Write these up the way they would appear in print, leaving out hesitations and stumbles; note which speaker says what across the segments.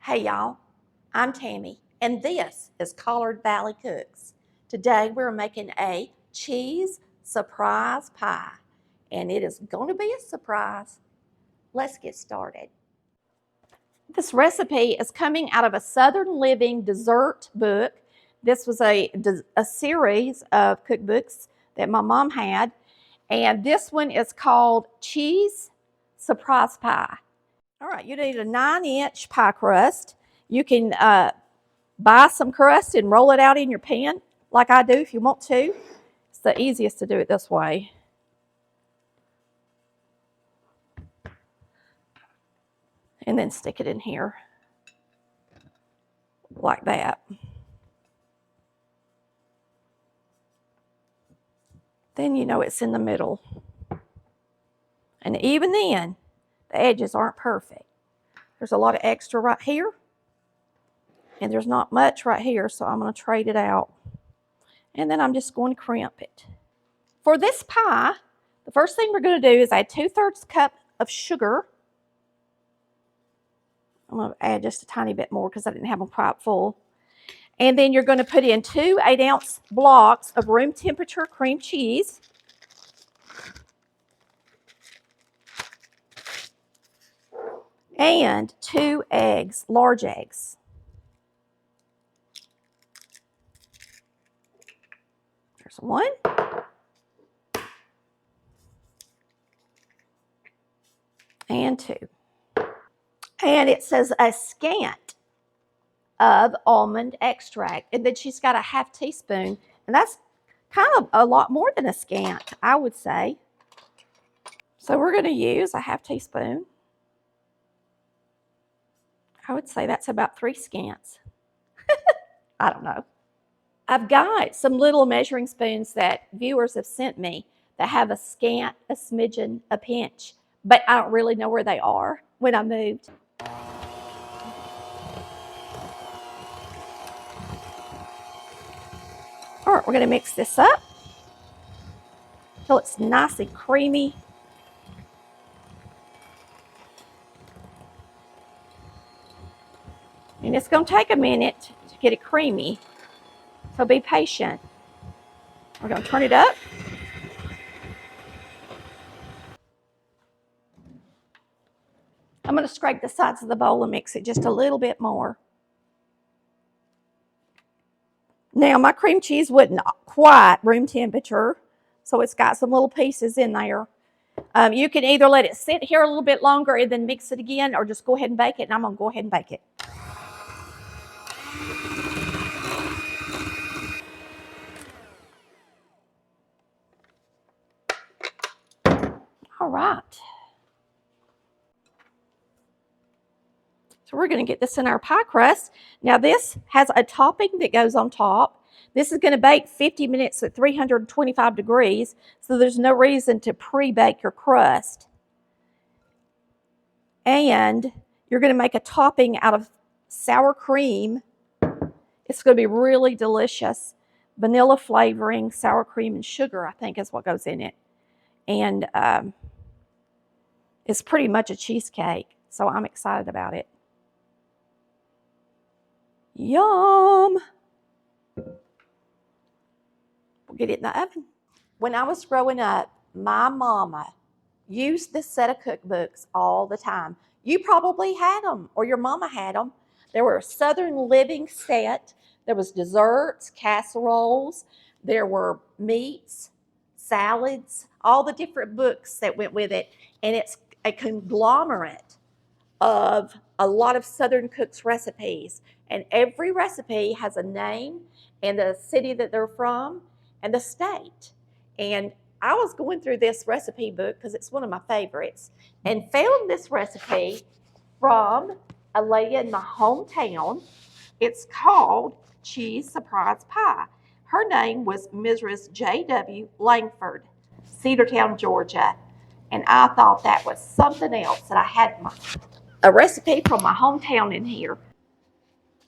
Speaker 1: Hey y'all, I'm Tammy, and this is Collard Valley Cooks. Today we're making a cheese surprise pie, and it is going to be a surprise. Let's get started. This recipe is coming out of a Southern Living dessert book. This was a series of cookbooks that my mom had, and this one is called Cheese Surprise Pie. All right, you need a 9-inch pie crust. You can buy some crust and roll it out in your pan like I do if you want to. It's the easiest to do it this way. And then stick it in here like that. Then you know it's in the middle. And even then, the edges aren't perfect. There's a lot of extra right here, and there's not much right here, so I'm going to trade it out. And then I'm just going to crimp it. For this pie, the first thing we're going to do is add 2/3 cup of sugar. I'm going to add just a tiny bit more because I didn't have them quite full. And then you're going to put in 2 8-ounce blocks of room temperature cream cheese. And 2 eggs, large eggs. There's 1. And 2. And it says a scant of almond extract. And then she's got a 1/2 teaspoon. And that's kind of a lot more than a scant, I would say. So we're going to use a 1/2 teaspoon. I would say that's about 3 scants. I don't know. I've got some little measuring spoons that viewers have sent me that have a scant, a smidgen, a pinch, but I don't really know where they are when I moved. All right, we're going to mix this up until it's nice and creamy. And it's going to take a minute to get it creamy, so be patient. We're going to turn it up. I'm going to scrape the sides of the bowl and mix it just a little bit more. Now, my cream cheese wasn't quite room temperature, so it's got some little pieces in there. You can either let it sit here a little bit longer and then mix it again, or just go ahead and bake it, and I'm going to go ahead and bake it. All right. So we're going to get this in our pie crust. Now this has a topping that goes on top. This is going to bake 50 minutes at 325 degrees, so there's no reason to pre-bake your crust. And you're going to make a topping out of sour cream. It's going to be really delicious. Vanilla flavoring, sour cream, and sugar, I think, is what goes in it. And it's pretty much a cheesecake, so I'm excited about it. Yum! We'll get it in the oven. When I was growing up, my mama used this set of cookbooks all the time. You probably had them, or your mama had them. There were a Southern Living set. There was desserts, casseroles. There were meats, salads, all the different books that went with it. And it's a conglomerate of a lot of Southern cooks' recipes. And every recipe has a name and the city that they're from and the state. And I was going through this recipe book because it's one of my favorites and found this recipe from a lady in my hometown. It's called Cheese Surprise Pie. Her name was Mrs. J.W. Langford, Cedartown, Georgia. And I thought that was something else that I had a recipe from my hometown in here.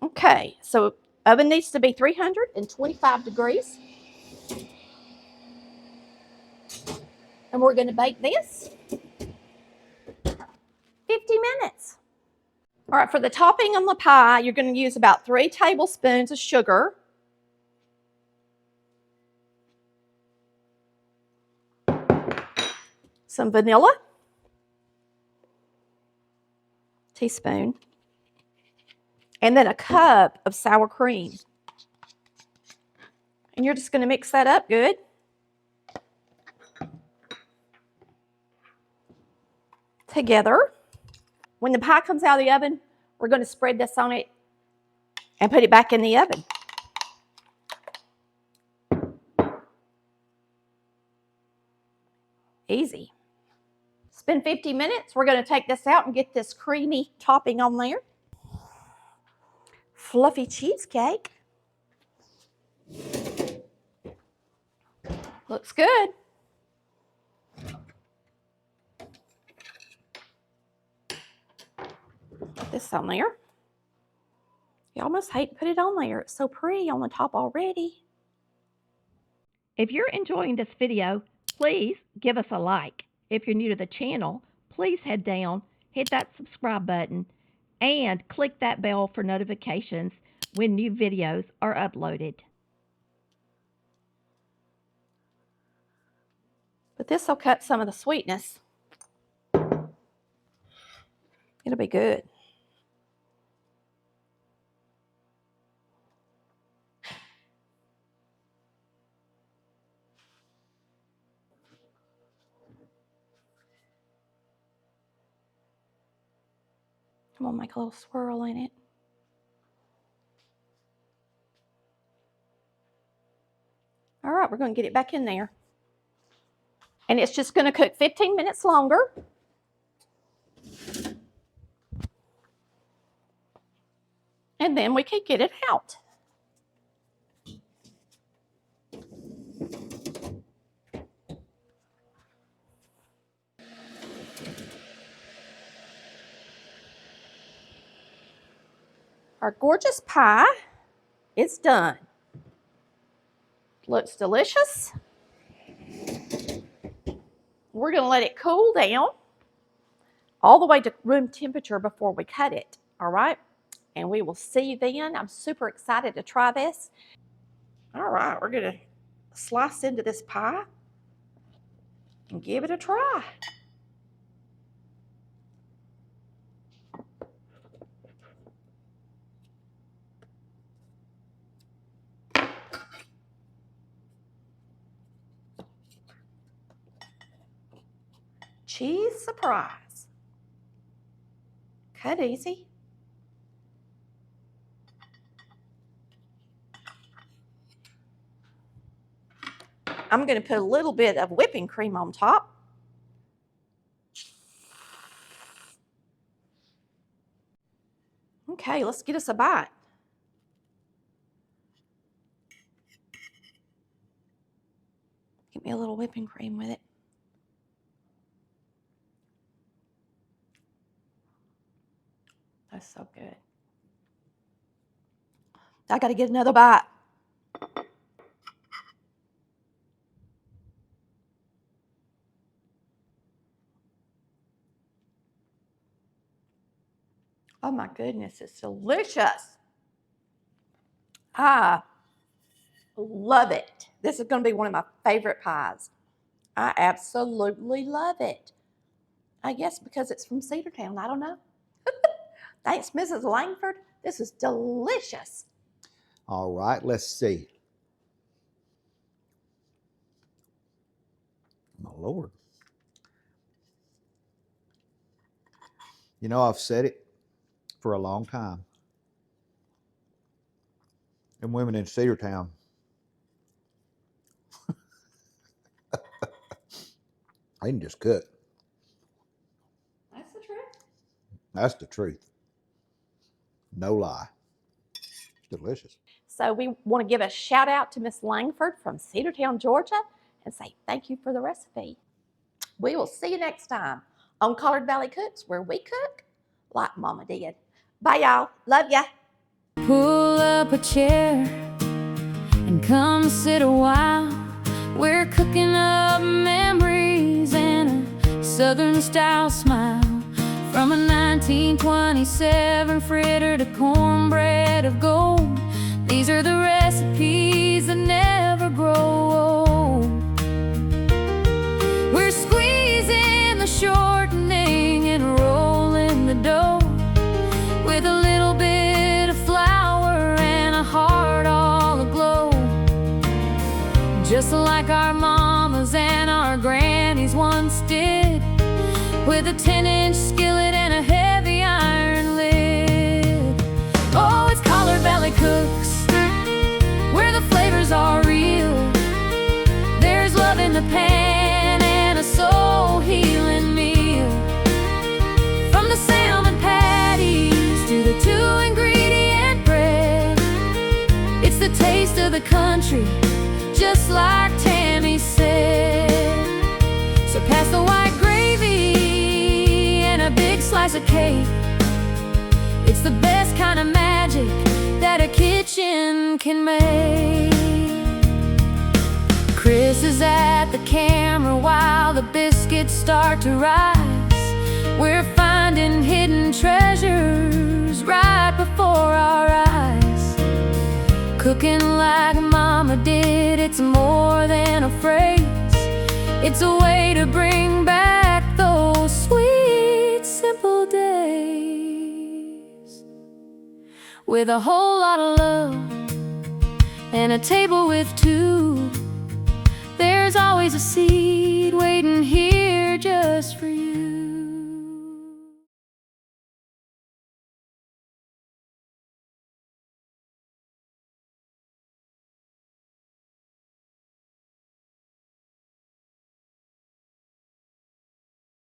Speaker 1: Okay, so oven needs to be 325 degrees. And we're going to bake this 50 minutes. All right, for the topping on the pie, you're going to use about 3 tablespoons of sugar. Some vanilla, teaspoon, and then a cup of sour cream. And you're just going to mix that up good. Together. When the pie comes out of the oven, we're going to spread this on it and put it back in the oven. Easy. It's been 50 minutes. We're going to take this out and get this creamy topping on there. Fluffy cheesecake. Looks good. Put this on there. You almost hate to put it on there. It's so pretty on the top already. If you're enjoying this video, please give us a like. If you're new to the channel, please head down, hit that subscribe button, and click that bell for notifications when new videos are uploaded. But this will cut some of the sweetness. It'll be good. I'm going to make a little swirl in it. All right, we're going to get it back in there. And it's just going to cook 15 minutes longer. And then we can get it out. Our gorgeous pie is done. Looks delicious. We're going to let it cool down all the way to room temperature before we cut it, all right? And we will see you then. I'm super excited to try this. All right, we're going to slice into this pie and give it a try. Cheese surprise. Cut easy. I'm going to put a little bit of whipping cream on top. Okay, let's get us a bite. Get me a little whipping cream with it. That's so good. I got to get another bite. Oh my goodness, it's delicious. I love it. This is going to be one of my favorite pies. I absolutely love it. I guess because it's from Cedartown. I don't know. Thanks, Mrs. Langford. This is delicious.
Speaker 2: All right, let's see. My Lord. You know, I've said it for a long time. And women in Cedartown. They can just cook.
Speaker 1: That's the truth.
Speaker 2: That's the truth. No lie. It's delicious.
Speaker 1: So we want to give a shout out to Miss Langford from Cedartown, Georgia, and say thank you for the recipe. We will see you next time on Collard Valley Cooks, where we cook like Mama did. Bye, y'all. Love ya.
Speaker 3: Pull up a chair and come sit a while. We're cooking up memories and a southern style smile. From a 1927 fritter to cornbread of gold, these are the recipes that never grow old. We're squeezing the shortening and rolling the dough with a little bit of flour and a heart all aglow, just like our mamas and our grannies once did, with a 10-inch skillet and a heavy iron lid. Oh, it's Collard Valley Cooks, where the flavors are real. There's love in the pan and a soul-healing meal. From the salmon patties to the 2-ingredient bread, it's the taste of the country, just like Tammy said. So pass the white gravy and a big slice of cake. It's the best kind of magic that a kitchen can make. Chris is at the camera while the biscuits start to rise. We're finding hidden treasures right before our eyes. Cooking like Mama did, it's more than a phrase. It's a way to bring back those sweet, simple days, with a whole lot of love and a table with two. There's always a seat waiting here just for you.